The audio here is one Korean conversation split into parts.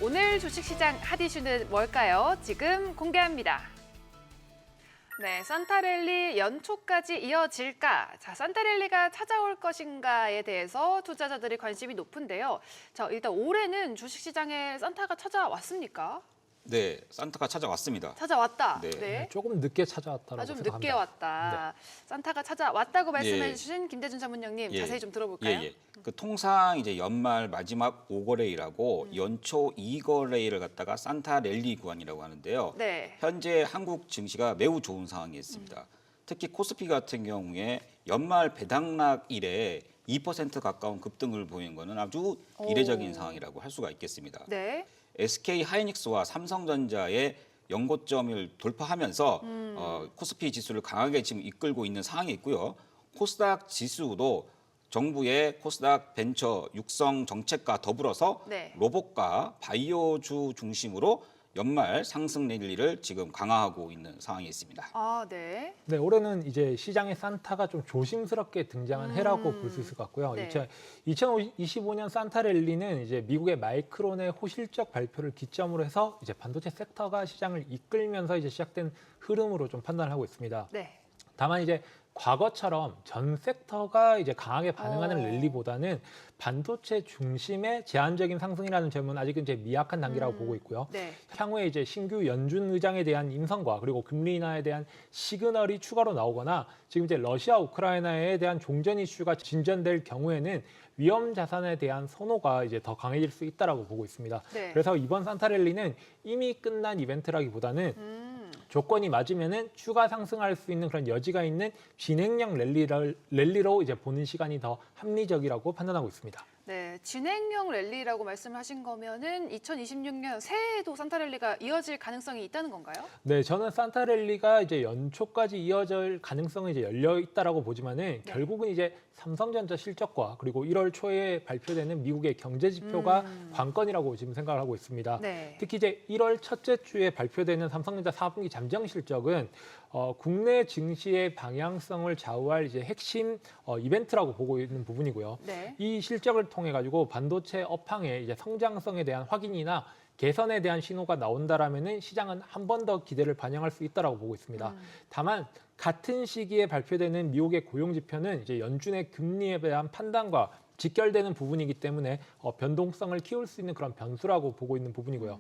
오늘 주식시장 핫이슈는 뭘까요? 지금 공개합니다. 네, 산타랠리 연초까지 이어질까? 자, 산타랠리가 찾아올 것인가에 대해서 투자자들이 관심이 높은데요. 자, 일단 올해는 주식시장에 산타가 찾아왔습니까? 네, 산타가 찾아왔습니다. 찾아왔다. 네. 조금 늦게 찾아왔다라고 좀 생각합니다. 늦게 왔다. 산타가 찾아왔다고 말씀해 예. 주신 김대중 전문위원님 예. 자세히 좀 들어볼까요? 예. 그 통상 이제 연말 마지막 5거래일하고 연초 2거래일을 갖다가 산타랠리 구간이라고 하는데요. 네. 현재 한국 증시가 매우 좋은 상황에 있습니다. 특히 코스피 같은 경우에 연말 배당락일에 2% 가까운 급등을 보인 것은 아주 이례적인 상황이라고 할 수가 있겠습니다. 네. SK 하이닉스와 삼성전자의 연고점을 돌파하면서 코스피 지수를 강하게 지금 이끌고 있는 상황이 있고요. 코스닥 지수도 정부의 코스닥 벤처 육성 정책과 더불어서 네. 로봇과 바이오주 중심으로 연말 상승 랠리를 지금 강화하고 있는 상황이 있습니다. 아, 네. 네, 올해는 이제 시장에 산타가 좀 조심스럽게 등장한 해라고 볼 수 있을 것 같고요. 네. 2025년 산타랠리는 이제 미국의 마이크론의 호실적 발표를 기점으로 해서 이제 반도체 섹터가 시장을 이끌면서 이제 시작된 흐름으로 좀 판단을 하고 있습니다. 네. 다만 이제 과거처럼 전 섹터가 이제 강하게 반응하는 랠리보다는 반도체 중심의 제한적인 상승이라는 점은 아직은 이제 미약한 단계라고 보고 있고요. 네. 향후에 이제 신규 연준 의장에 대한 인선과 그리고 금리 인하에 대한 시그널이 추가로 나오거나 지금 이제 러시아 우크라이나에 대한 종전 이슈가 진전될 경우에는 위험 자산에 대한 선호가 이제 더 강해질 수 있다라고 보고 있습니다. 네. 그래서 이번 산타랠리는 이미 끝난 이벤트라기보다는 조건이 맞으면은 추가 상승할 수 있는 그런 여지가 있는 진행형 랠리로 이제 보는 시간이 더 합리적이라고 판단하고 있습니다. 네, 진행형 랠리라고 말씀하신 거면은 2026년 새해에도 산타랠리가 이어질 가능성이 있다는 건가요? 네, 저는 산타랠리가 이제 연초까지 이어질 가능성이 이제 열려 있다라고 보지만은 결국은 이제 삼성전자 실적과 그리고 1월 초에 발표되는 미국의 경제 지표가 관건이라고 지금 생각을 하고 있습니다. 네. 특히 이제 1월 첫째 주에 발표되는 삼성전자 4분기 잠정 실적은 국내 증시의 방향성을 좌우할 이제 핵심 이벤트라고 보고 있는 부분이고요. 네. 이 실적을 통해 가지고 반도체 업황의 이제 성장성에 대한 확인이나 개선에 대한 신호가 나온다라면은 시장은 한 번 더 기대를 반영할 수 있다라고 보고 있습니다. 다만 같은 시기에 발표되는 미국의 고용 지표는 이제 연준의 금리에 대한 판단과 직결되는 부분이기 때문에 변동성을 키울 수 있는 그런 변수라고 보고 있는 부분이고요.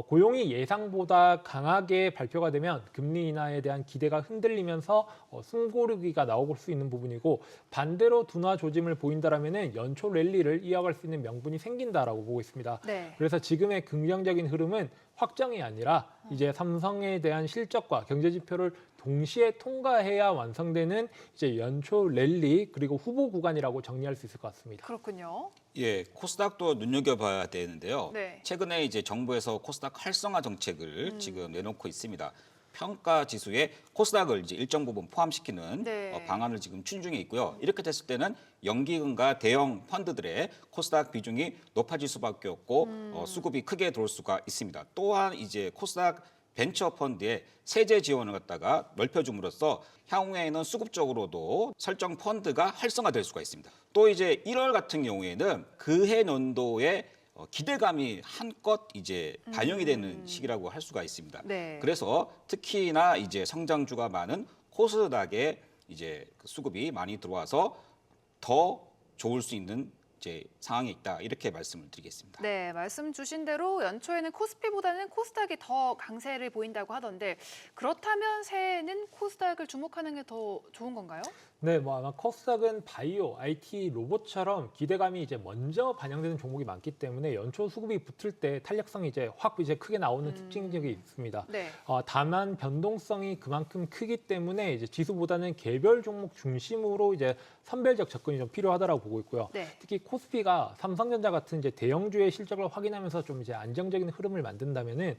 고용이 예상보다 강하게 발표가 되면 금리 인하에 대한 기대가 흔들리면서 숨고르기가 나올 수 있는 부분이고 반대로 둔화 조짐을 보인다라면은 연초 랠리를 이어갈 수 있는 명분이 생긴다라고 보고 있습니다. 네. 그래서 지금의 긍정적인 흐름은 확정이 아니라 이제 삼성에 대한 실적과 경제 지표를 동시에 통과해야 완성되는 이제 연초 랠리 그리고 후보 구간이라고 정리할 수 있을 것 같습니다. 그렇군요. 예, 코스닥도 눈여겨봐야 되는데요. 네. 최근에 이제 정부에서 코스닥 활성화 정책을 지금 내놓고 있습니다. 평가 지수에 코스닥을 이제 일정 부분 포함시키는 네. 방안을 지금 추진 중에 있고요. 이렇게 됐을 때는 연기금과 대형 펀드들의 코스닥 비중이 높아질 수밖에 없고 수급이 크게 들어올 수가 있습니다. 또한 이제 코스닥 벤처 펀드의 세제 지원을 갖다가 넓혀줌으로써 향후에는 수급적으로도 설정 펀드가 활성화될 수가 있습니다. 또 이제 1월 같은 경우에는 그해 연도에 기대감이 한껏 이제 반영이 되는 시기라고 할 수가 있습니다. 네. 그래서 특히나 이제 성장주가 많은 코스닥에 이제 그 수급이 많이 들어와서 더 좋을 수 있는 이제 상황에 있다 이렇게 말씀을 드리겠습니다. 네, 말씀 주신 대로 연초에는 코스피보다는 코스닥이 더 강세를 보인다고 하던데 그렇다면 새해에는 코스닥을 주목하는 게 더 좋은 건가요? 네, 뭐 아마 코스닥은 바이오, IT, 로봇처럼 기대감이 이제 먼저 반영되는 종목이 많기 때문에 연초 수급이 붙을 때 탄력성이 이제 확 이제 크게 나오는 특징이 있습니다. 네. 다만 변동성이 그만큼 크기 때문에 이제 지수보다는 개별 종목 중심으로 이제 선별적 접근이 좀 필요하다라고 보고 있고요. 네. 특히 코스피가 삼성전자 같은 이제 대형주의 실적을 확인하면서 좀 이제 안정적인 흐름을 만든다면은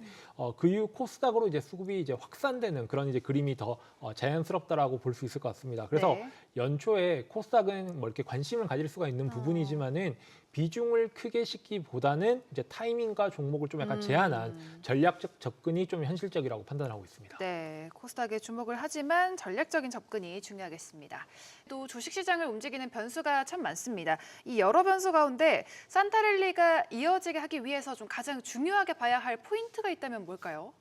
그 이후 코스닥으로 이제 수급이 이제 확산되는 그런 이제 그림이 더 자연스럽다라고 볼 수 있을 것 같습니다. 그래서 네. 연초에 코스닥은 뭐 이렇게 관심을 가질 수가 있는 부분이지만은 비중을 크게 싣기보다는 이제 타이밍과 종목을 좀 약간 제한한 전략적 접근이 좀 현실적이라고 판단하고 있습니다. 네, 코스닥에 주목을 하지만 전략적인 접근이 중요하겠습니다. 또 주식시장을 움직이는 변수가 참 많습니다. 이 여러 변수 가운데 산타랠리가 이어지게 하기 위해서 좀 가장 중요하게 봐야 할 포인트가 있다면 뭘까요?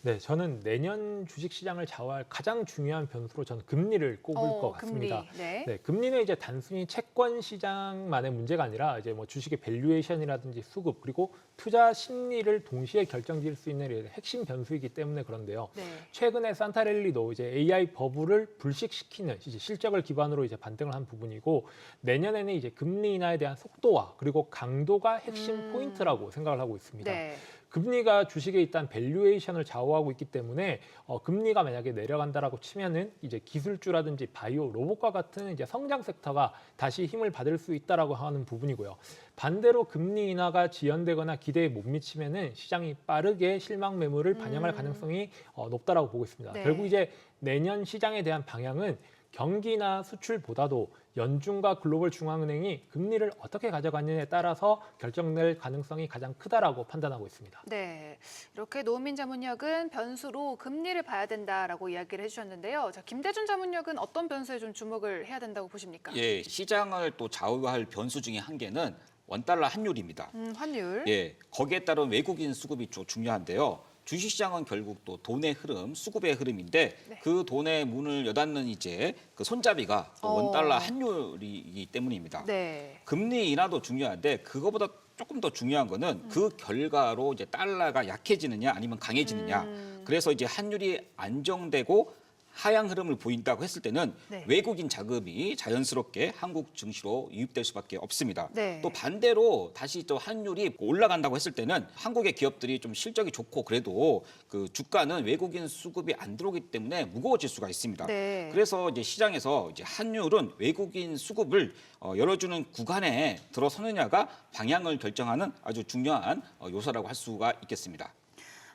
네, 저는 내년 주식시장을 좌우할 가장 중요한 변수로 저는 금리를 꼽을 것 같습니다. 금리. 네. 네, 금리는 이제 단순히 채권 시장만의 문제가 아니라 이제 뭐 주식의 밸류에이션이라든지 수급 그리고 투자 심리를 동시에 결정지을 수 있는 핵심 변수이기 때문에 그런데요. 네. 최근에 산타랠리도 이제 AI 버블을 불식시키는 이제 실적을 기반으로 이제 반등을 한 부분이고 내년에는 이제 금리 인하에 대한 속도와 그리고 강도가 핵심 포인트라고 생각을 하고 있습니다. 네. 금리가 주식에 일단 밸류에이션을 좌우하고 있기 때문에 금리가 만약에 내려간다라고 치면은 이제 기술주라든지 바이오, 로봇과 같은 이제 성장 섹터가 다시 힘을 받을 수 있다라고 하는 부분이고요. 반대로 금리 인하가 지연되거나 기대에 못 미치면은 시장이 빠르게 실망 매물을 반영할 가능성이 높다라고 보고 있습니다. 네. 결국 이제 내년 시장에 대한 방향은 경기나 수출보다도 연준과 글로벌 중앙은행이 금리를 어떻게 가져가느냐에 따라서 결정될 가능성이 가장 크다라고 판단하고 있습니다. 네, 이렇게 노은민 자문역은 변수로 금리를 봐야 된다라고 이야기를 해주셨는데요. 자, 김대준 자문역은 어떤 변수에 좀 주목을 해야 된다고 보십니까? 예, 시장을 또 좌우할 변수 중에 한 개는 원달러 환율입니다. 환율. 예, 거기에 따른 외국인 수급이 좀 중요한데요. 주식시장은 결국 또 돈의 흐름, 수급의 흐름인데 네. 그 돈의 문을 여닫는 이제 그 손잡이가 또 원달러 환율이기 때문입니다. 네. 금리 인하도 중요한데 그거보다 조금 더 중요한 거는 그 결과로 이제 달러가 약해지느냐 아니면 강해지느냐. 그래서 이제 환율이 안정되고 하향 흐름을 보인다고 했을 때는 네. 외국인 자금이 자연스럽게 한국 증시로 유입될 수밖에 없습니다. 네. 또 반대로 다시 또 환율이 올라간다고 했을 때는 한국의 기업들이 좀 실적이 좋고 그래도 그 주가는 외국인 수급이 안 들어오기 때문에 무거워질 수가 있습니다. 네. 그래서 이제 시장에서 이제 환율은 외국인 수급을 열어주는 구간에 들어서느냐가 방향을 결정하는 아주 중요한 요소라고 할 수가 있겠습니다.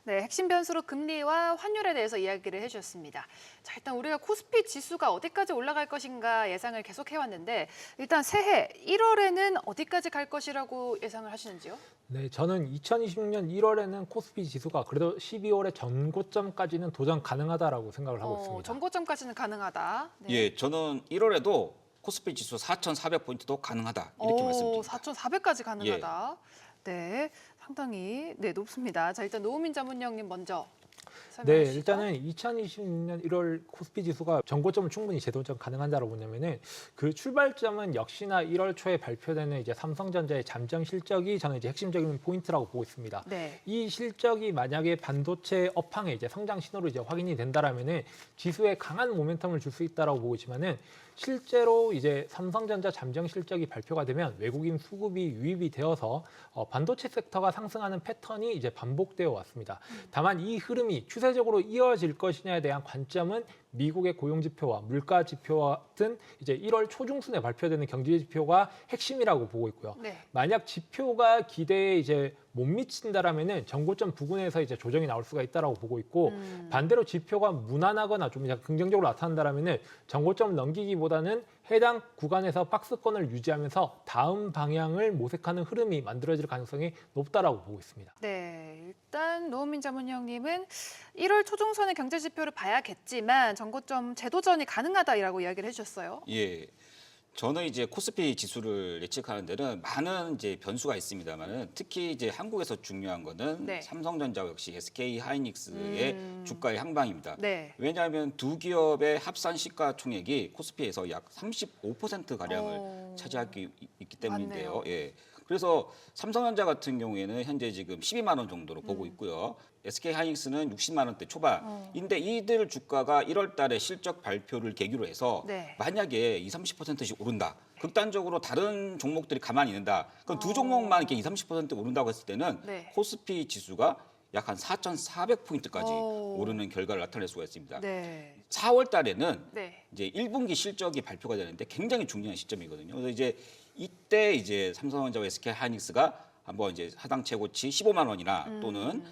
네, 핵심 변수로 금리와 환율에 대해서 이야기를 해주셨습니다. 자, 일단 우리가 코스피 지수가 어디까지 올라갈 것인가 예상을 계속 해왔는데 일단 새해 1월에는 어디까지 갈 것이라고 예상을 하시는지요? 네, 저는 2026년 1월에는 코스피 지수가 그래도 12월의 전고점까지는 도전 가능하다라고 생각을 하고 있습니다. 전고점까지는 가능하다. 네. 예, 저는 1월에도 코스피 지수 4,400포인트도 가능하다 이렇게 말씀드립니다. 4,400까지 가능하다. 네, 상당히 높습니다. 자, 일단 노우민 자문형님 먼저 설명해 네, 주시죠. 일단은 2026년 1월 코스피 지수가 전고점은 충분히 재도전 가능한다고 보냐면은 그 출발점은 역시나 1월 초에 발표되는 이제 삼성전자의 잠정 실적이 저는 이제 핵심적인 포인트라고 보고 있습니다. 네. 이 실적이 만약에 반도체 업황의 이제 성장 신호로 이제 확인이 된다라면은 지수에 강한 모멘텀을 줄 수 있다라고 보고 있지만은 실제로 이제 삼성전자 잠정 실적이 발표가 되면 외국인 수급이 유입이 되어서 반도체 섹터가 상승하는 패턴이 이제 반복되어 왔습니다. 다만 이 흐름이 추세적으로 이어질 것이냐에 대한 관점은 미국의 고용 지표와 물가 지표와 같은 이제 1월 초중순에 발표되는 경제 지표가 핵심이라고 보고 있고요. 네. 만약 지표가 기대에 이제 못 미친다라면은 전고점 부근에서 이제 조정이 나올 수가 있다라고 보고 있고 반대로 지표가 무난하거나 좀 이제 긍정적으로 나타난다라면은 전고점 넘기기보다는 해당 구간에서 박스권을 유지하면서 다음 방향을 모색하는 흐름이 만들어질 가능성이 높다라고 보고 있습니다. 네, 일단 노은민 자문형님은 1월 초중선의 경제 지표를 봐야겠지만 전고점 재도전이 가능하다라고 이야기를 해주셨어요. 예. 저는 이제 코스피 지수를 예측하는 데는 많은 이제 변수가 있습니다만은 특히 이제 한국에서 중요한 거는 네. 삼성전자 역시 SK 하이닉스의 주가의 향방입니다. 네. 왜냐하면 두 기업의 합산 시가총액이 코스피에서 약 35% 가량을 차지하고 있기 때문인데요. 맞네요. 예. 그래서 삼성전자 같은 경우에는 현재 지금 12만 원 정도로 보고 있고요. SK 하이닉스는 60만 원대 초반인데 이들 주가가 1월 달에 실적 발표를 계기로 해서 네. 만약에 30%씩 오른다. 극단적으로 다른 종목들이 가만히 있는다. 그럼 두 종목만 이렇게 30% 오른다고 했을 때는 네. 코스피 지수가 약 한 4,400포인트까지 오. 오르는 결과를 나타낼 수가 있습니다. 네. 4월 달에는 네. 이제 1분기 실적이 발표가 되는데 굉장히 중요한 시점이거든요. 그래서 이제 이때 이제 삼성전자와 SK 하이닉스가 한번 이제 하당 최고치 15만 원이나 또는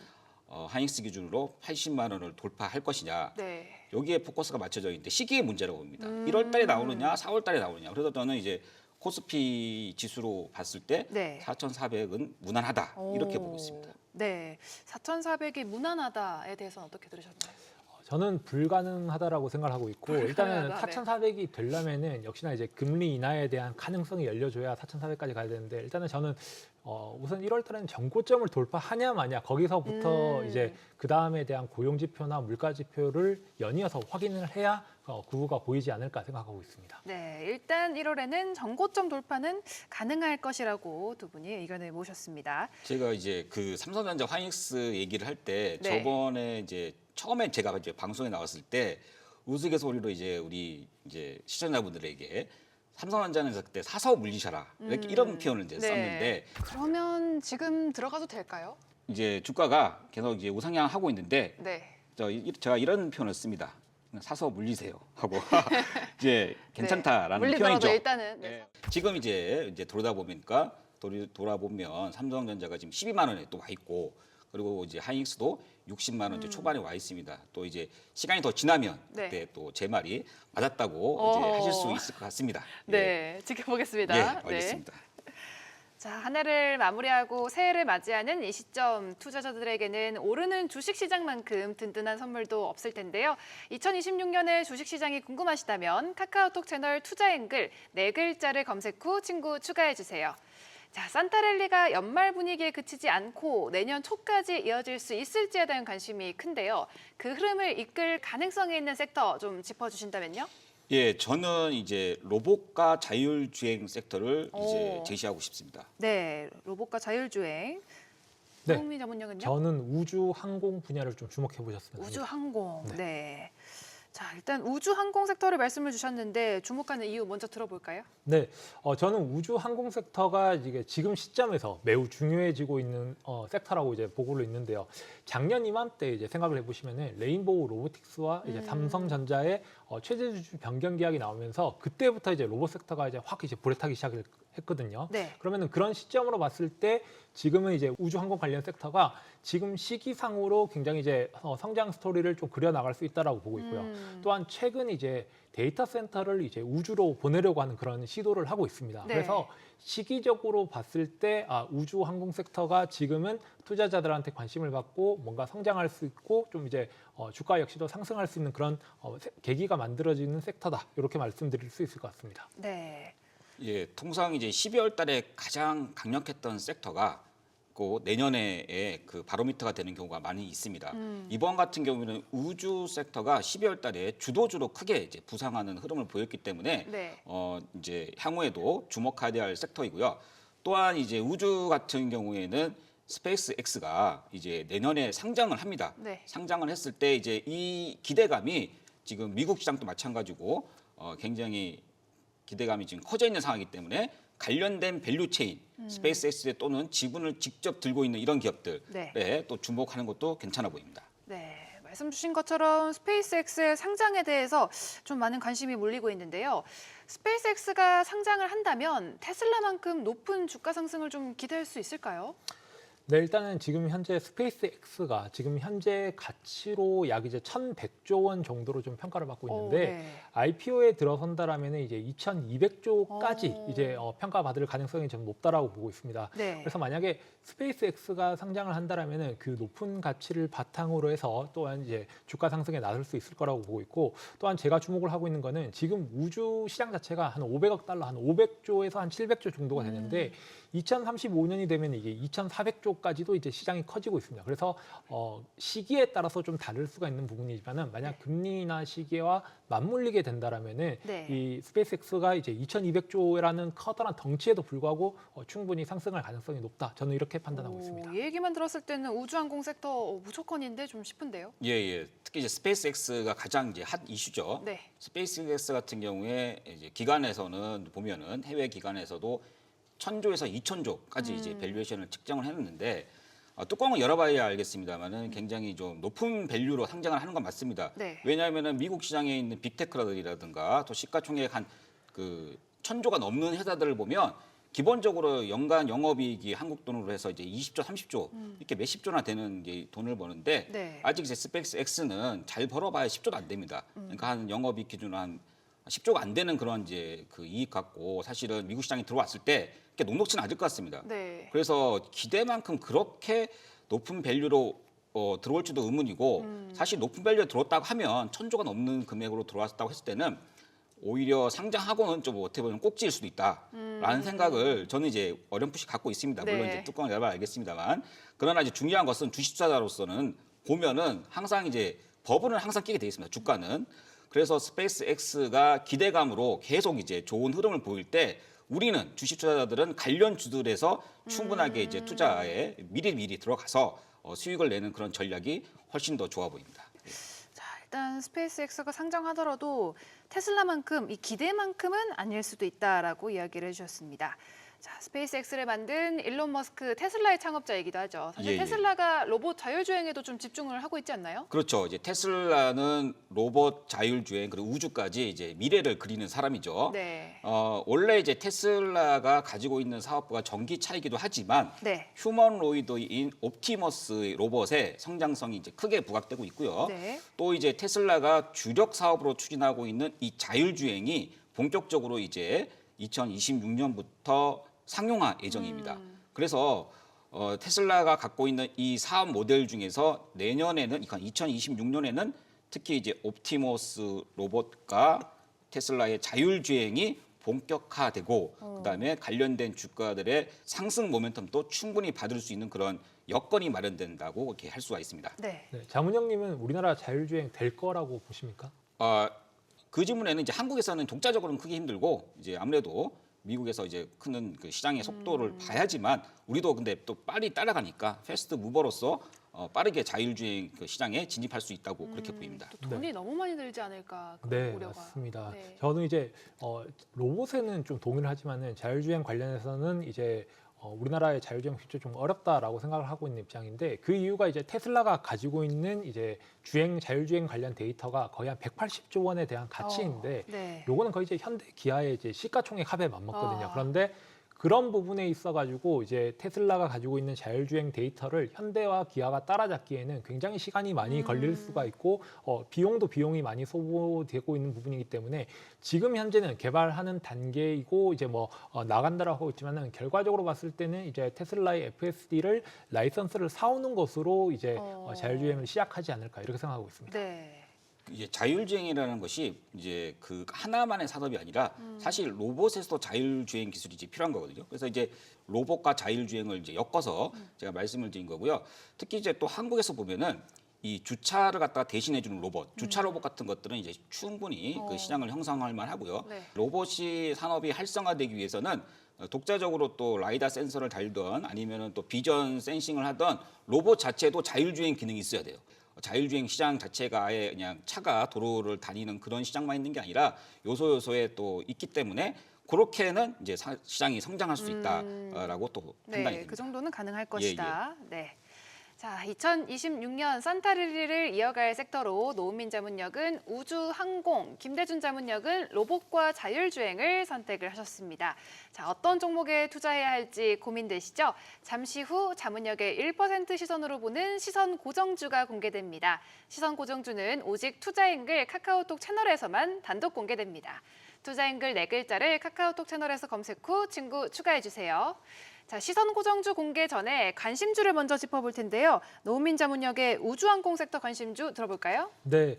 하이닉스 기준으로 80만 원을 돌파할 것이냐. 네. 여기에 포커스가 맞춰져 있는데 시기의 문제라고 봅니다. 1월 달에 나오느냐, 4월 달에 나오느냐. 그래서 저는 이제 코스피 지수로 봤을 때 네. 4,400은 무난하다 이렇게 보고 있습니다. 네, 4,400이 무난하다에 대해서는 어떻게 들으셨나요? 저는 불가능하다라고 생각하고 있고 일단은 불가능하다, 네. 4,400이 되려면은 역시나 이제 금리 인하에 대한 가능성이 열려줘야 4,400까지 가야 되는데 일단은 저는 우선 1월 달에는 정고점을 돌파하냐 마냐 거기서부터 이제 그 다음에 대한 고용 지표나 물가 지표를 연이어서 확인을 해야 구구가 보이지 않을까 생각하고 있습니다. 네, 일단 1월에는 정고점 돌파는 가능할 것이라고 두 분이 의견을 모셨습니다. 제가 이제 그 삼성전자 하이닉스 얘기를 할 때 네. 저번에 이제 처음에 제가 이제 방송에 나왔을 때 우스갯소리로 이제 우리 이제 시청자분들에게 삼성전자는 그때 사서 물리셔라 이렇게 이런 표현을 이제 네. 썼는데 그러면 지금 들어가도 될까요? 이제 주가가 계속 이제 우상향하고 있는데 네. 제가 이런 표현을 씁니다. 그냥 사서 물리세요 하고 이제 괜찮다라는 물리더라도 표현이죠. 일단은 네. 지금 이제 돌아보면 삼성전자가 지금 12만 원에 또 와 있고 그리고 이제 하이닉스도 60만 원 초반에 와 있습니다. 또 이제 시간이 더 지나면 네. 그때 또 제 말이 맞았다고 이제 하실 수 있을 것 같습니다. 네, 지켜보겠습니다. 예, 네. 알겠습니다. 자, 한 해를 마무리하고 새해를 맞이하는 이 시점 투자자들에게는 오르는 주식시장만큼 든든한 선물도 없을 텐데요. 2026년의 주식시장이 궁금하시다면 카카오톡 채널 투자앵글 4글자를 검색 후 친구 추가해주세요. 자, 산타랠리가 연말 분위기에 그치지 않고 내년 초까지 이어질 수 있을지에 대한 관심이 큰데요. 그 흐름을 이끌 가능성이 있는 sek터 좀 짚어주신다면요? 예, 저는 이제 로봇과 자율주행 섹터를 오. 이제 제시하고 싶습니다. 네, 로봇과 자율주행. 네. 송미 전문용은요? 저는 우주 항공 분야를 좀 주목해 보셨으면 합니다. 우주항공. 네. 네. 자, 일단 우주항공 섹터를 말씀을 주셨는데 주목하는 이유 먼저 들어볼까요? 네, 저는 우주 항공 섹터가 이게 지금 시점에서 매우 중요해지고 있는 섹터라고 이제 보고를 있는데요. 작년 이맘때 이제 생각을 해보시면은 레인보우 로보틱스와 이제 삼성전자의 최대 주주 변경 계약이 나오면서 그때부터 이제 로봇 섹터가 이제 확 이제 불에 타기 시작을 했거든요. 네. 그러면은 그런 시점으로 봤을 때 지금은 이제 우주 항공 관련 섹터가 지금 시기상으로 굉장히 이제 성장 스토리를 좀 그려 나갈 수 있다라고 보고 있고요. 또한 최근 이제 데이터 센터를 이제 우주로 보내려고 하는 그런 시도를 하고 있습니다. 네. 그래서 시기적으로 봤을 때 우주 항공 섹터가 지금은 투자자들한테 관심을 받고 뭔가 성장할 수 있고 좀 이제 주가 역시도 상승할 수 있는 그런 계기가 만들어지는 섹터다. 이렇게 말씀드릴 수 있을 것 같습니다. 네. 예, 통상 이제 12월 달에 가장 강력했던 섹터가 그 내년에 그 바로미터가 되는 경우가 많이 있습니다. 이번 같은 경우는 우주 섹터가 12월 달에 주도주로 크게 이제 부상하는 흐름을 보였기 때문에 네. 이제 향후에도 주목해야 할 섹터이고요. 또한 이제 우주 같은 경우에는 스페이스 X가 이제 내년에 상장을 합니다. 네. 상장을 했을 때 이제 이 기대감이 지금 미국 시장도 마찬가지고 굉장히 기대감이 지금 커져 있는 상황이기 때문에 관련된 밸류 체인, 스페이스X 또는 지분을 직접 들고 있는 이런 기업들에 네. 또 주목하는 것도 괜찮아 보입니다. 네. 말씀 주신 것처럼 스페이스X의 상장에 대해서 좀 많은 관심이 몰리고 있는데요. 스페이스X가 상장을 한다면 테슬라만큼 높은 주가 상승을 좀 기대할 수 있을까요? 네, 일단은 지금 현재 스페이스X가 지금 현재 가치로 약 이제 1,100조 원 정도로 좀 평가를 받고 있는데 네. IPO에 들어선다라면 이제 2,200조까지 오. 이제 평가받을 가능성이 좀 높다라고 보고 있습니다. 네. 그래서 만약에 스페이스X가 상장을 한다라면은 그 높은 가치를 바탕으로 해서 또한 이제 주가 상승에 나설 수 있을 거라고 보고 있고 또한 제가 주목을 하고 있는 거는 지금 우주 시장 자체가 한 500억 달러, 한 500조에서 한 700조 정도가 되는데 2035년이 되면 이게 2,400조까지도 이제 시장이 커지고 있습니다. 그래서 시기에 따라서 좀 다를 수가 있는 부분이지만은 만약 금리 인하 시기와 맞물리게 된다라면은 네. 이 스페이스X가 이제 2,200조라는 커다란 덩치에도 불구하고 충분히 상승할 가능성이 높다. 저는 이렇게 판단하고 있습니다. 이 얘기만 들었을 때는 우주항공 섹터 무조건인데 좀 싶은데요. 예. 특히 이제 스페이스X가 가장 이제 핫 이슈죠. 네. 스페이스X 같은 경우에 이제 기관에서는 보면은 해외 기관에서도 1,000조에서 2,000조까지 이제 밸류에이션을 측정을 했는데 뚜껑을 열어봐야 알겠습니다만은 굉장히 좀 높은 밸류로 상장을 하는 건 맞습니다. 네. 왜냐하면은 미국 시장에 있는 빅테크라든가 또 시가총액 한 그 1,000조가 넘는 회사들을 보면 기본적으로 연간 영업이익이 한국 돈으로 해서 이제 20조, 30조 이렇게 몇십 조나 되는 이제 돈을 버는데 네. 아직 이제 스페이스 X는 잘 벌어봐야 10조도 안 됩니다. 그러니까 한 영업이익 기준 한 10조가 안 되는 그런 이제 그 이익 갖고 사실은 미국 시장에 들어왔을 때 이렇게 녹록지는 않을 것 같습니다. 네. 그래서 기대만큼 그렇게 높은 밸류로 들어올지도 의문이고 사실 높은 밸류에 들어왔다고 하면 1,000조가 넘는 금액으로 들어왔다고 했을 때는 오히려 상장하고는 좀 어떻게 보면 꼭지일 수도 있다라는 생각을 저는 이제 어렴풋이 갖고 있습니다. 물론 네. 이제 뚜껑을 열어봐야 알겠습니다만 그러나 이제 중요한 것은 주식 투자자로서는 보면은 항상 이제 버블은 항상 끼게 돼 있습니다. 주가는. 그래서 스페이스 X가 기대감으로 계속 이제 좋은 흐름을 보일 때 우리는 주식 투자자들은 관련 주들에서 충분하게 이제 투자에 미리 들어가서 수익을 내는 그런 전략이 훨씬 더 좋아 보입니다. 자, 일단 스페이스X가 상장하더라도 테슬라만큼 이 기대만큼은 아닐 수도 있다라고 이야기를 해주셨습니다. 자, 스페이스X를 만든 일론 머스크 테슬라의 창업자이기도 하죠. 사실 예, 예. 테슬라가 로봇 자율주행에도 좀 집중을 하고 있지 않나요? 그렇죠. 이제 테슬라는 로봇 자율주행 그리고 우주까지 이제 미래를 그리는 사람이죠. 네. 원래 이제 테슬라가 가지고 있는 사업부가 전기차이기도 하지만 네. 휴머노이드인 옵티머스 로봇의 성장성이 이제 크게 부각되고 있고요. 네. 또 이제 테슬라가 주력 사업으로 추진하고 있는 이 자율주행이 본격적으로 이제 2026년부터 상용화 예정입니다. 그래서 테슬라가 갖고 있는 이 사업 모델 중에서 내년에는 2026년에는 특히 이제 옵티머스 로봇과 테슬라의 자율주행이 본격화되고 그다음에 관련된 주가들의 상승 모멘텀도 충분히 받을 수 있는 그런 여건이 마련된다고 이렇게 할 수가 있습니다. 네. 네, 자문형님은 우리나라 자율주행 될 거라고 보십니까? 그 질문에는 이제 한국에서는 독자적으로는 크기 힘들고 이제 아무래도 미국에서 이제 크는 그 시장의 속도를 봐야지만 우리도 근데 또 빨리 따라가니까 패스트 무버로서 빠르게 자율주행 그 시장에 진입할 수 있다고 그렇게 보입니다. 또 돈이 너무 많이 들지 않을까 그런 네, 우려가. 맞습니다. 네. 저는 이제 로봇에는 좀 동의를 하지만은 자율주행 관련해서는 이제 우리나라의 자율주행 실제 좀 어렵다라고 생각을 하고 있는 입장인데 그 이유가 이제 테슬라가 가지고 있는 이제 자율주행 관련 데이터가 거의 한 180조 원에 대한 가치인데 네. 요거는 거의 이제 현대 기아의 이제 시가총액 합에 맞먹거든요. 아. 그런데 그런 부분에 있어가지고 이제 테슬라가 가지고 있는 자율주행 데이터를 현대와 기아가 따라잡기에는 굉장히 시간이 많이 걸릴 수가 있고 비용이 많이 소모되고 있는 부분이기 때문에 지금 현재는 개발하는 단계이고 이제 나간다라고 하고 있지만은 결과적으로 봤을 때는 이제 테슬라의 FSD를 라이선스를 사오는 것으로 이제 자율주행을 시작하지 않을까 이렇게 생각하고 있습니다. 네. 이제 자율주행이라는 것이 이제 그 하나만의 산업이 아니라 사실 로봇에서도 자율주행 기술이 이제 필요한 거거든요. 그래서 이제 로봇과 자율주행을 이제 엮어서 제가 말씀을 드린 거고요. 특히 이제 또 한국에서 보면은 이 주차를 갖다가 대신해주는 로봇, 주차 로봇 같은 것들은 이제 충분히 그 시장을 형성할 만하고요. 네. 로봇이 산업이 활성화되기 위해서는 독자적으로 또 라이다 센서를 달던 아니면은 또 비전 센싱을 하던 로봇 자체도 자율주행 기능이 있어야 돼요. 자율주행 시장 자체가 아예 그냥 차가 도로를 다니는 그런 시장만 있는 게 아니라 요소요소에 또 있기 때문에 그렇게는 이제 시장이 성장할 수 있다라고 또 판단이 네, 됩니다. 그 정도는 가능할 것이다. 네. 자, 2026년 산타릴리를 이어갈 섹터로 노은민 자문역은 우주 항공, 김대준 자문역은 로봇과 자율주행을 선택을 하셨습니다. 자, 어떤 종목에 투자해야 할지 고민되시죠? 잠시 후 자문역의 1% 시선으로 보는 시선 고정주가 공개됩니다. 시선 고정주는 오직 투자앵글 카카오톡 채널에서만 단독 공개됩니다. 투자앵글 4글자를 카카오톡 채널에서 검색 후 친구 추가해주세요. 자, 시선 고정주 공개 전에 관심주를 먼저 짚어볼 텐데요. 노은민 자문역의 우주항공 섹터 관심주 들어볼까요? 네,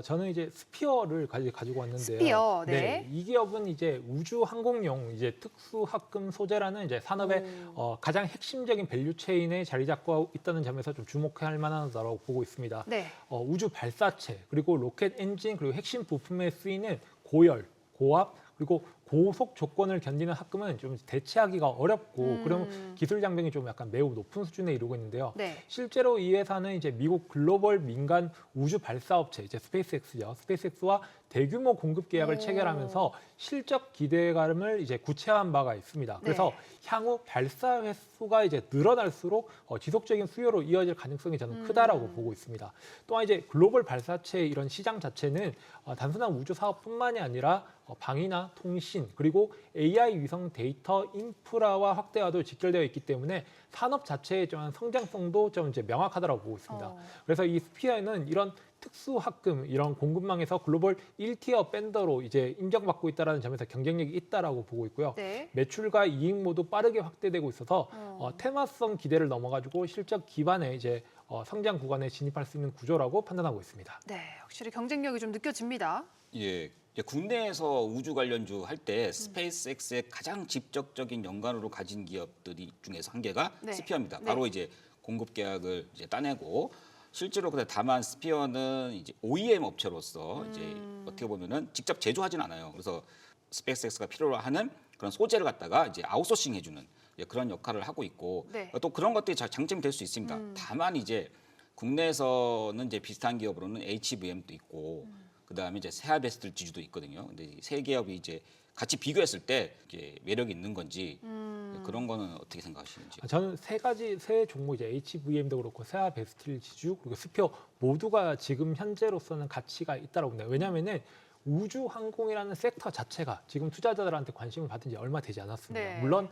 저는 이제 스피어를 가지고 왔는데요. 스피어, 네. 이 기업은 이제 우주 항공용 이제 특수 합금 소재라는 이제 산업의 가장 핵심적인 밸류 체인에 자리 잡고 있다는 점에서 좀 주목할 만하다고 보고 있습니다. 네. 우주 발사체 그리고 로켓 엔진 그리고 핵심 부품에 쓰이는 고열, 고압 그리고 고속 조건을 견디는 합금은 좀 대체하기가 어렵고 그런 기술 장벽이 좀 약간 매우 높은 수준에 이르고 있는데요. 네. 실제로 이 회사는 이제 미국 글로벌 민간 우주 발사 업체 이제 스페이스X죠. 스페이스X와 대규모 공급 계약을 오. 체결하면서 실적 기대감을 이제 구체화한 바가 있습니다. 그래서 네. 향후 발사 횟수가 이제 늘어날수록 지속적인 수요로 이어질 가능성이 저는 크다라고 보고 있습니다. 또한 이제 글로벌 발사체 이런 시장 자체는 단순한 우주 사업뿐만이 아니라 방위나 통신 그리고 AI 위성 데이터 인프라와 확대와도 직결되어 있기 때문에 산업 자체의 좀 성장성도 좀 이제 명확하다고 보고 있습니다. 그래서 이 스피어에는 이런 특수 합금 이런 공급망에서 글로벌 1티어 밴더로 이제 인정받고 있다는 점에서 경쟁력이 있다라고 보고 있고요. 네. 매출과 이익 모두 빠르게 확대되고 있어서 테마성 기대를 넘어가지고 실적 기반의 이제 성장 구간에 진입할 수 있는 구조라고 판단하고 있습니다. 네, 확실히 경쟁력이 좀 느껴집니다. 예, 이제 국내에서 우주 관련주 할 때 스페이스X의 가장 직접적인 연관으로 가진 기업들이 중에서 한 개가 네. 스피어입니다. 네. 바로 이제 공급 계약을 이제 따내고 실제로 근데 다만 스피어는 이제 OEM 업체로서 이제 어떻게 보면은 직접 제조하진 않아요. 그래서 스페이스X가 필요로 하는 그런 소재를 갖다가 이제 아웃소싱 해주는 그런 역할을 하고 있고 네. 또 그런 것들이 장점이 될 수 있습니다. 다만 이제 국내에서는 이제 비슷한 기업으로는 HVM도 있고 그다음에 이제 세아베스트 지주도 있거든요. 근데 이 세 기업이 이제 같이 비교했을 때 이제 매력이 있는 건지 그런 거는 어떻게 생각하시는지? 저는 세 종목 이제 HVM도 그렇고 세아 베스틸 지주 그리고 스피어 모두가 지금 현재로서는 가치가 있다고 봅니다. 왜냐하면은 우주 항공이라는 섹터 자체가 지금 투자자들한테 관심을 받은 지 얼마 되지 않았습니다. 네. 물론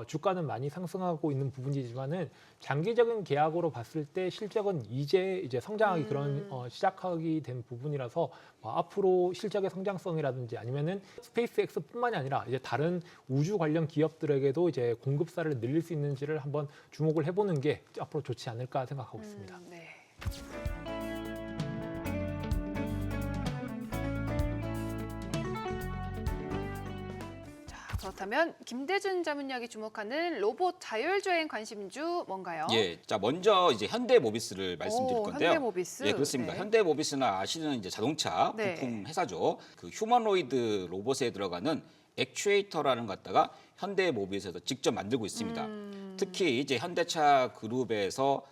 주가는 많이 상승하고 있는 부분이지만은 장기적인 계약으로 봤을 때 실적은 이제 성장하기 그런 시작하게 된 부분이라서 앞으로 실적의 성장성이라든지 아니면은 스페이스X뿐만이 아니라 이제 다른 우주 관련 기업들에게도 이제 공급사를 늘릴 수 있는지를 한번 주목을 해보는 게 앞으로 좋지 않을까 생각하고 있습니다. 네. 자, 그렇다면 김대준 자문역이 주목하는 로봇 자율주행 관심주 뭔가요? 예, 자 먼저 이제 현대모비스를 말씀드릴 건데요. 현대모비스. 예, 그렇습니다. 네. 현대모비스는 아시는 이제 자동차 네. 부품 회사죠. 그 휴머노이드 로봇에 들어가는 액추에이터라는 것 갖다가 현대모비스에서 직접 만들고 있습니다. 특히 이제 현대차 그룹에서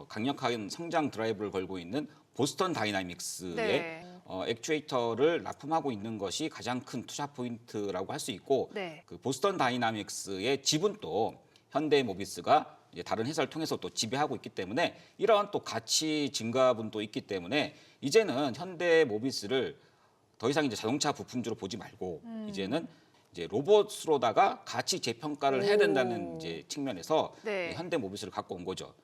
강력한 성장 드라이브를 걸고 있는 보스턴 다이나믹스의 네. 액추에이터를 납품하고 있는 것이 가장 큰 투자 포인트라고 할 수 있고 네. 그 보스턴 다이나믹스의 지분 또 현대모비스가 이제 다른 회사를 통해서 또 지배하고 있기 때문에 이러한 또 가치 증가분도 있기 때문에 이제는 현대모비스를 더 이상 이제 자동차 부품주로 보지 말고 이제는 이제 로봇으로다가 가치 재평가를 해야 된다는 이제 측면에서 네. 현대모비스를 갖고 온 거죠.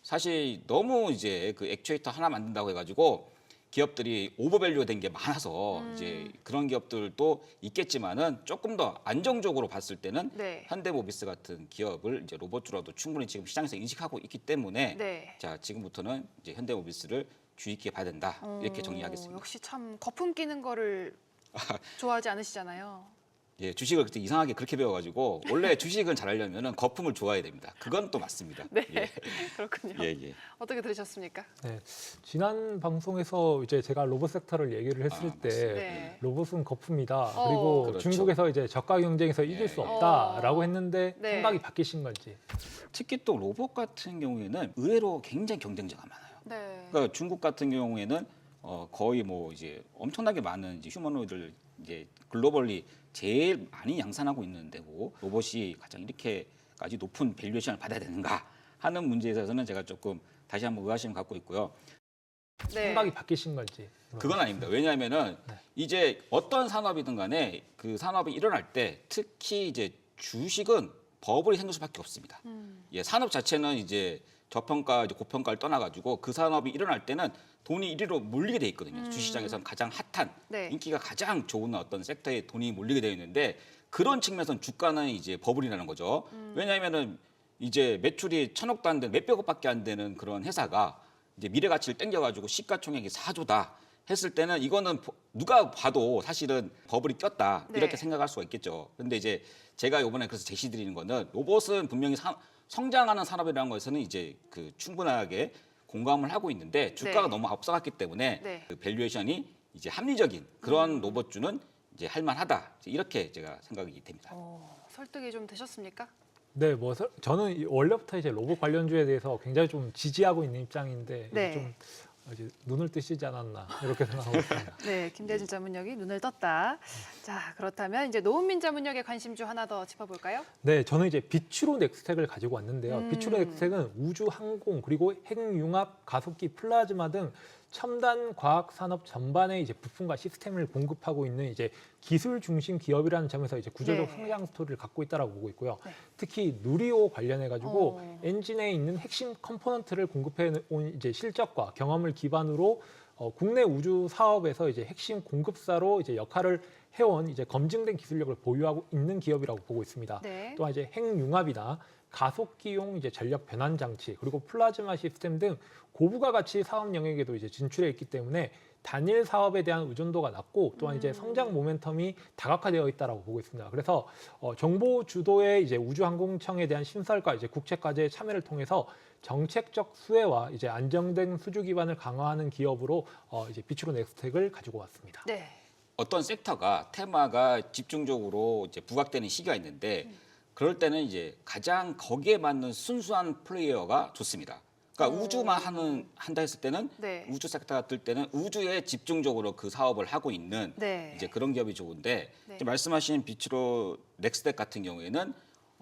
사실 너무 이제 그 액추에이터 하나 만든다고 해가지고 기업들이 오버밸류가 된 게 많아서 이제 그런 기업들도 있겠지만은 조금 더 안정적으로 봤을 때는 네. 현대모비스 같은 기업을 이제 로봇주로도 충분히 지금 시장에서 인식하고 있기 때문에 네. 자 지금부터는 이제 현대모비스를 주의 있게 봐야 된다 이렇게 정리하겠습니다. 역시 참 거품 끼는 거를 좋아하지 않으시잖아요. 예, 주식을 그때 이상하게 그렇게 배워가지고 원래 주식은 잘하려면은 거품을 좋아해야 됩니다. 그건 또 맞습니다. 네. 예, 그렇군요. 예, 예. 어떻게 들으셨습니까? 네, 지난 방송에서 이제 제가 로봇 섹터를 얘기를 했을 때 맞습니다. 네. 로봇은 거품이다. 그리고 그렇죠. 중국에서 이제 저가 경쟁에서 이길 수 없다라고 했는데 네. 생각이 바뀌신 건지. 특히 또 로봇 같은 경우에는 의외로 굉장히 경쟁자가 많아요. 네. 그러니까 중국 같은 경우에는 거의 뭐 이제 엄청나게 많은 이제 휴머노이드를 이제 글로벌리 제일 많이 양산하고 있는 데고 로봇이 가장 이렇게까지 높은 밸류에이션을 받아야 되는가 하는 문제에 있어서는 제가 조금 다시 한번 의아심을 갖고 있고요. 네. 생각이 바뀌신 건지. 그건 아닙니다. 왜냐하면은 네. 이제 어떤 산업이든 간에 그 산업이 일어날 때 특히 이제 주식은 버블이 생길 수밖에 없습니다. 예, 산업 자체는 이제 저평가, 이제 고평가를 떠나가지고 그 산업이 일어날 때는 돈이 이리로 몰리게 돼 있거든요. 주시장에서는 가장 핫한 네. 인기가 가장 좋은 어떤 섹터에 돈이 몰리게 되어 있는데 그런 측면에서는 주가는 이제 버블이라는 거죠. 왜냐하면은 이제 매출이 1,000억도 안 되는 몇백억밖에 안 되는 그런 회사가 이제 미래 가치를 땡겨가지고 시가총액이 4조다 했을 때는 이거는 누가 봐도 사실은 버블이 꼈다 네. 이렇게 생각할 수가 있겠죠. 근데 이제 제가 이번에 그래서 제시드리는 거는 로봇은 분명히 성장하는 산업이라는 것에서는 이제 그 충분하게 공감을 하고 있는데 주가가 네. 너무 앞서갔기 때문에 네. 그 밸류에이션이 이제 합리적인 그런 로봇주는 이제 할만하다 이렇게 제가 생각이 됩니다. 설득이 좀 되셨습니까? 네, 저는 원래부터 이제 로봇 관련주에 대해서 굉장히 좀 지지하고 있는 입장인데 네. 좀 이제 눈을 뜨시지 않았나 이렇게 생각하고 있습니다. 네, 김대준 자문역이 눈을 떴다. 자, 그렇다면 이제 노은민 자문역의 관심주 하나 더 짚어볼까요? 네, 저는 이제 비추로 넥스텍을 가지고 왔는데요. 비추로 넥스텍은 우주, 항공, 그리고 핵융합, 가속기, 플라즈마 등 첨단 과학 산업 전반의 이제 부품과 시스템을 공급하고 있는 이제 기술 중심 기업이라는 점에서 이제 구조적 네. 성장 스토리를 갖고 있다라고 보고 있고요. 네. 특히 누리호 관련해 가지고 어. 엔진에 있는 핵심 컴포넌트를 공급해 온 이제 실적과 경험을 기반으로 국내 우주 사업에서 이제 핵심 공급사로 이제 역할을 해온 이제 검증된 기술력을 보유하고 있는 기업이라고 보고 있습니다. 네. 또한 이제 핵융합이나 가속기용 이제 전력 변환 장치 그리고 플라즈마 시스템 등 고부가 가치 사업 영역에도 이제 진출해 있기 때문에 단일 사업에 대한 의존도가 낮고 또한 이제 성장 모멘텀이 다각화되어 있다라고 보고 있습니다. 그래서 정보 주도의 이제 우주항공청에 대한 심사과 이제 국책 과제의 참여를 통해서 정책적 수혜와 이제 안정된 수주 기반을 강화하는 기업으로 이제 비추로 넥스텍을 가지고 왔습니다. 네. 어떤 섹터가 테마가 집중적으로 이제 부각되는 시기가 있는데 그럴 때는 이제 가장 거기에 맞는 순수한 플레이어가 좋습니다. 그러니까 우주만 한다 했을 때는 네. 우주 섹터가 뜰 때는 우주에 집중적으로 그 사업을 하고 있는 네. 이제 그런 기업이 좋은데 네. 이제 말씀하신 비추로 넥스텍 같은 경우에는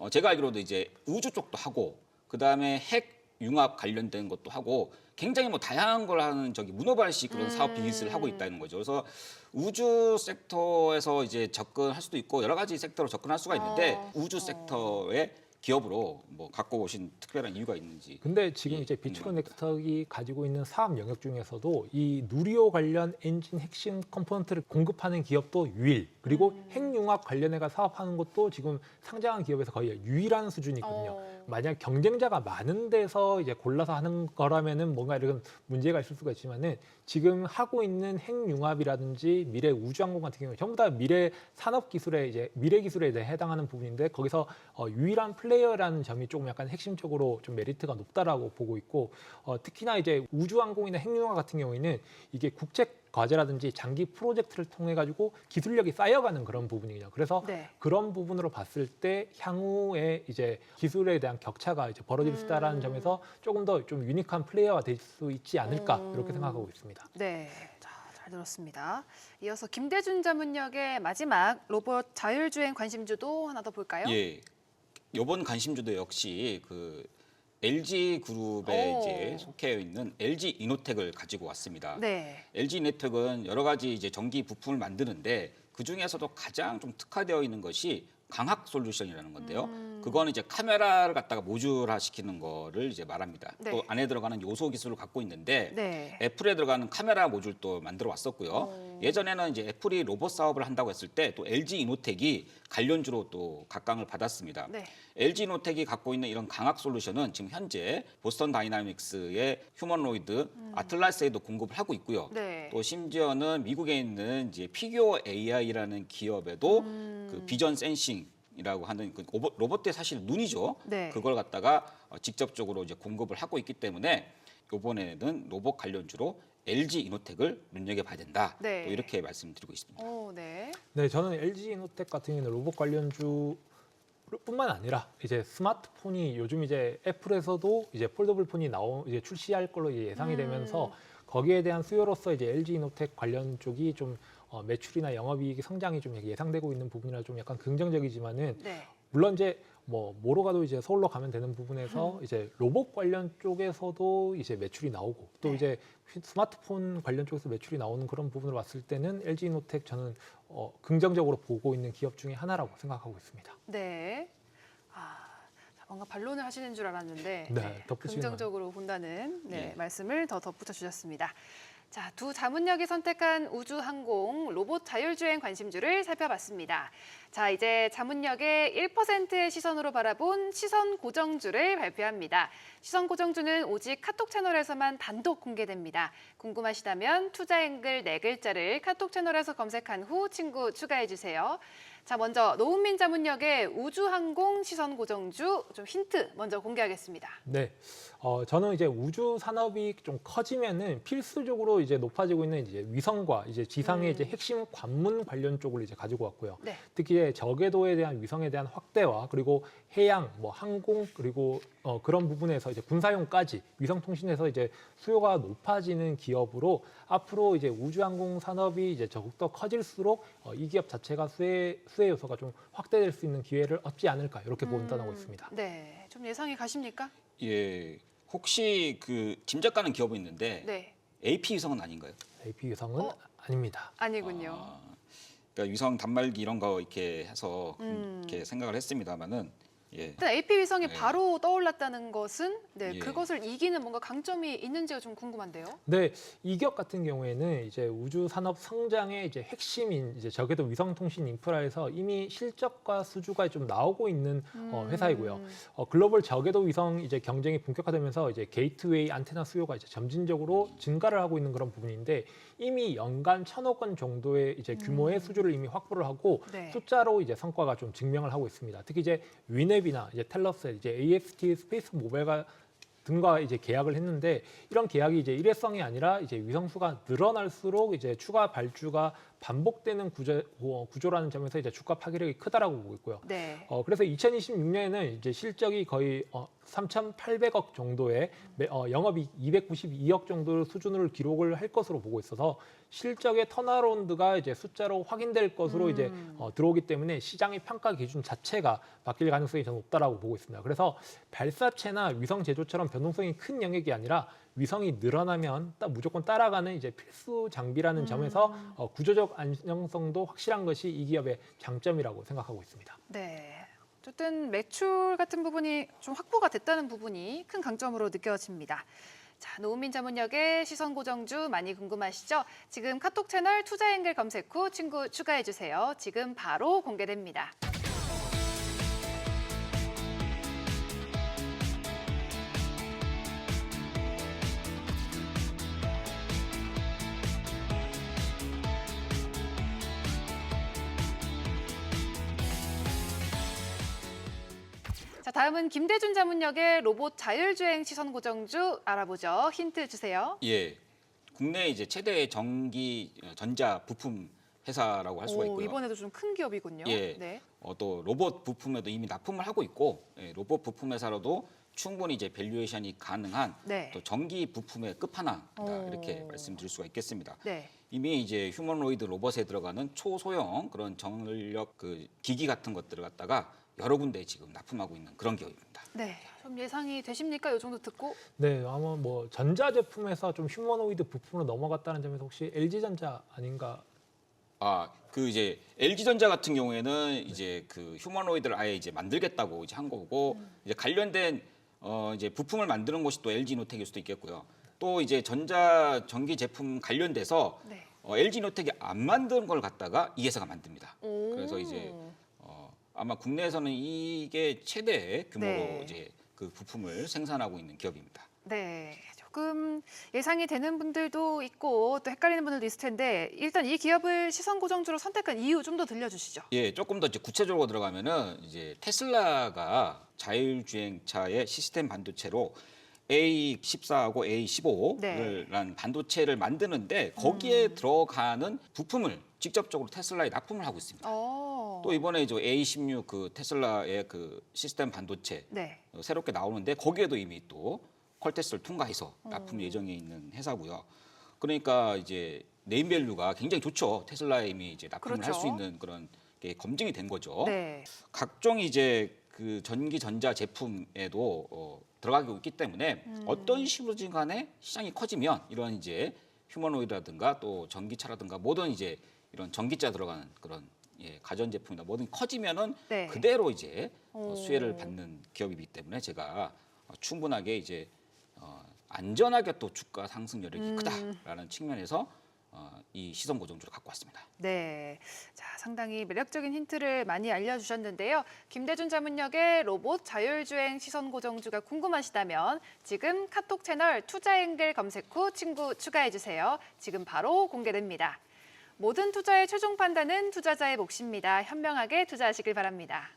제가 알기로도 이제 우주 쪽도 하고 그다음에 핵 융합 관련된 것도 하고 굉장히 뭐 다양한 걸 하는 문어발식 그런 사업 비즈니스를 하고 있다는 거죠. 그래서 우주 섹터에서 이제 접근할 수도 있고 여러 가지 섹터로 접근할 수가 있는데 우주 섹터의 기업으로 뭐 갖고 오신 특별한 이유가 있는지. 근데 지금 예, 이제 비추로 궁금합니다. 넥스텍이 가지고 있는 사업 영역 중에서도 이 누리호 관련 엔진 핵심 컴포넌트를 공급하는 기업도 유일, 그리고 핵융합 관련해가 사업하는 것도 지금 상장한 기업에서 거의 유일한 수준이거든요. 만약 경쟁자가 많은 데서 이제 골라서 하는 거라면은 뭔가 이런 문제가 있을 수가 있지만은 지금 하고 있는 핵융합이라든지 미래 우주항공 같은 경우 전부 다 미래 산업 기술에 이제 미래 기술에 대해 해당하는 부분인데 거기서 유일한 플레이어라는 점이 조금 약간 핵심적으로 좀 메리트가 높다라고 보고 있고 특히나 이제 우주항공이나 핵융합 같은 경우에는 이게 국책 과제라든지 장기 프로젝트를 통해 가지고 기술력이 쌓여가는 그런 부분이거든요. 그래서 네. 그런 부분으로 봤을 때 향후에 이제 기술에 대한 격차가 이제 벌어질 수 있다라는 점에서 조금 더 좀 유니크한 플레이어가 될 수 있지 않을까 이렇게 생각하고 있습니다. 네. 자, 잘 들었습니다. 이어서 김대준 자문역의 마지막 로봇 자율주행 관심주도 하나 더 볼까요? 예. 이번 관심주도 역시 그 LG 그룹에 오. 이제 속해 있는 LG 이노텍을 가지고 왔습니다. 네. LG 이노텍은 여러 가지 이제 전기 부품을 만드는데 그 중에서도 가장 좀 특화되어 있는 것이 광학 솔루션이라는 건데요. 그거는 이제 카메라를 갖다가 모듈화 시키는 거를 이제 말합니다. 네. 또 안에 들어가는 요소 기술을 갖고 있는데 네. 애플에 들어가는 카메라 모듈도 만들어 왔었고요. 예전에는 이제 애플이 로봇 사업을 한다고 했을 때 또 LG 이노텍이 관련주로 또 각광을 받았습니다. 네. LG 이노텍이 갖고 있는 이런 광학 솔루션은 지금 현재 보스턴 다이나믹스의 휴머노이드 아틀라스에도 공급을 하고 있고요. 네. 또 심지어는 미국에 있는 이제 피규어 AI라는 기업에도 그 비전 센싱이라고 하는 그 로봇의 사실 눈이죠. 네. 그걸 갖다가 직접적으로 이제 공급을 하고 있기 때문에 이번에는 로봇 관련주로 LG 이노텍을 눈여겨봐야 된다. 네. 또 이렇게 말씀드리고 있습니다. 네. 네, 저는 LG 이노텍 같은 경우는 로봇 관련주 뿐만 아니라 이제 스마트폰이 요즘 이제 애플에서도 이제 폴더블 폰이 이제 출시할 걸로 이제 예상이 되면서 거기에 대한 수요로서 이제 LG 이노텍 관련 쪽이 좀 매출이나 영업이익 성장이 좀 예상되고 있는 부분이라 좀 약간 긍정적이지만은 네. 물론 이제 뭐로 가도 이제 서울로 가면 되는 부분에서 이제 로봇 관련 쪽에서도 이제 매출이 나오고 또 네. 이제 스마트폰 관련 쪽에서 매출이 나오는 그런 부분을 봤을 때는 LG 이노텍 저는 긍정적으로 보고 있는 기업 중에 하나라고 생각하고 있습니다. 네. 자, 뭔가 반론을 하시는 줄 알았는데 네, 덧붙이는 긍정적으로 본다는 예. 말씀을 더 덧붙여 주셨습니다. 자, 두 자문역이 선택한 우주항공 로봇 자율주행 관심주를 살펴봤습니다. 자, 이제 자문역의 1%의 시선으로 바라본 시선 고정주를 발표합니다. 시선 고정주는 오직 카톡 채널에서만 단독 공개됩니다. 궁금하시다면 투자 앵글 4글자를 카톡 채널에서 검색한 후 친구 추가해 주세요. 자, 먼저 노은민 자문역의 우주항공 시선 고정주 좀 힌트 먼저 공개하겠습니다. 네, 저는 이제 우주 산업이 좀 커지면은 필수적으로 이제 높아지고 있는 이제 위성과 이제 지상의 이제 핵심 관문 관련 쪽을 이제 가지고 왔고요. 네. 특히 이제 저궤도에 대한 위성에 대한 확대와 그리고 해양, 뭐 항공 그리고 그런 부분에서 이제 군사용까지 위성 통신에서 이제 수요가 높아지는 기업으로 앞으로 이제 우주항공 산업이 이제 더욱더 커질수록 이 기업 자체가 수혜 요소가 좀 확대될 수 있는 기회를 얻지 않을까 이렇게 판단하고 있습니다. 네, 좀 예상이 가십니까? 예, 혹시 그 짐작 가는 기업이 있는데 네, AP 위성은 아닌가요? AP 위성은 아닙니다. 아니군요. 그러니까 위성 단말기 이런 거 이렇게 해서 이렇게 생각을 했습니다만은 예. 일단 AP 위성이 네. 바로 떠올랐다는 것은 네, 예. 그것을 이기는 뭔가 강점이 있는지가 좀 궁금한데요. 네, 이 기업 같은 경우에는 이제 우주 산업 성장의 이제 핵심인 이제 저궤도 위성 통신 인프라에서 이미 실적과 수주가 좀 나오고 있는 회사이고요. 글로벌 저궤도 위성 이제 경쟁이 본격화되면서 이제 게이트웨이 안테나 수요가 이제 점진적으로 증가를 하고 있는 그런 부분인데 이미 연간 1,000억 원 정도의 이제 규모의 수주를 이미 확보를 하고 네. 숫자로 이제 성과가 좀 증명을 하고 있습니다. 특히 이제 위neb이나 이제 텔러스, 이제 AST 스페이스 모빌과 등과 이제 계약을 했는데 이런 계약이 이제 일회성이 아니라 이제 위성수가 늘어날수록 이제 추가 발주가 반복되는 구조라는 점에서 이제 주가 파괴력이 크다라고 보고 있고요. 네. 그래서 2026년에는 이제 실적이 거의 3,800억 정도의 영업이 292억 정도 수준을 기록을 할 것으로 보고 있어서 실적의 턴어라운드가 이제 숫자로 확인될 것으로 이제 들어오기 때문에 시장의 평가 기준 자체가 바뀔 가능성이 저는 높다라고 보고 있습니다. 그래서 발사체나 위성 제조처럼 변동성이 큰 영역이 아니라 위성이 늘어나면 무조건 따라가는 이제 필수 장비라는 점에서 구조적 안정성도 확실한 것이 이 기업의 장점이라고 생각하고 있습니다. 네. 어쨌든 매출 같은 부분이 좀 확보가 됐다는 부분이 큰 강점으로 느껴집니다. 자, 노은민 자문역의 시선 고정주 많이 궁금하시죠? 지금 카톡 채널 투자앵글 검색 후 친구 추가해 주세요. 지금 바로 공개됩니다. 자, 다음은 김대준 자문역의 로봇 자율주행 시선 고정주 알아보죠. 힌트 주세요. 예. 국내 이제 최대 전기 전자 부품 회사라고 할 수가 있고요. 이번에도 좀 큰 기업이군요. 예. 네. 또 로봇 부품에도 이미 납품을 하고 있고 로봇 부품 회사로도 충분히 이제 밸류에이션이 가능한 네. 또 전기 부품의 끝판왕이다 오. 이렇게 말씀드릴 수가 있겠습니다. 네. 이미 이제 휴머노이드 로봇에 들어가는 초소형 그런 전력 그 기기 같은 것들을 갖다가 여러 군데 지금 납품하고 있는 그런 기업입니다. 네. 좀 예상이 되십니까? 이 정도 듣고? 네, 아마 뭐 전자 제품에서 좀 휴머노이드 부품으로 넘어갔다는 점에서 혹시 LG전자 아닌가? 그 이제 LG전자 같은 경우에는 이제 그 휴머노이드를 아예 이제 만들겠다고 이제 한 거고 이제 관련된 이제 부품을 만드는 곳이 또 LG노텍일 수도 있겠고요. 또 이제 전기 제품 관련돼서 네. LG노텍이 안 만든 걸 갖다가 이 회사가 만듭니다. 오. 그래서 이제 아마 국내에서는 이게 최대 규모로 네. 이제 그 부품을 생산하고 있는 기업입니다. 네. 조금 예상이 되는 분들도 있고 또 헷갈리는 분들도 있을 텐데 일단 이 기업을 시선 고정주로 선택한 이유 좀 더 들려주시죠. 예, 조금 더 이제 구체적으로 들어가면은 이제 테슬라가 자율주행차의 시스템 반도체로 A14하고 A15를 반도체를 만드는데 거기에 들어가는 부품을 직접적으로 테슬라에 납품을 하고 있습니다. 또 이번에 이제 A16 그 테슬라의 그 시스템 반도체 네. 새롭게 나오는데 거기에도 이미 또 퀄테스트를 통과해서 납품 예정에 있는 회사고요. 그러니까 이제 네임밸류가 굉장히 좋죠. 테슬라에 이미 이제 납품을 할 수 그렇죠. 있는 그런 게 검증이 된 거죠. 네. 각종 이제 그 전기 전자 제품에도 들어가고 있기 때문에 어떤 식으로든 간에 시장이 커지면 이런 이제 휴머노이드라든가 또 전기차라든가 모든 이제 이런 전기차 들어가는 그런 가전 제품이나 뭐든 커지면은 네. 그대로 이제 수혜를 받는 기업이기 때문에 제가 충분하게 이제 안전하게 또 주가 상승 여력이 크다라는 측면에서 이 시선 고정주를 갖고 왔습니다. 네. 자, 상당히 매력적인 힌트를 많이 알려주셨는데요. 김대준 자문역의 로봇 자율주행 시선 고정주가 궁금하시다면 지금 카톡 채널 투자앵글 검색 후 친구 추가해주세요. 지금 바로 공개됩니다. 모든 투자의 최종 판단은 투자자의 몫입니다. 현명하게 투자하시길 바랍니다.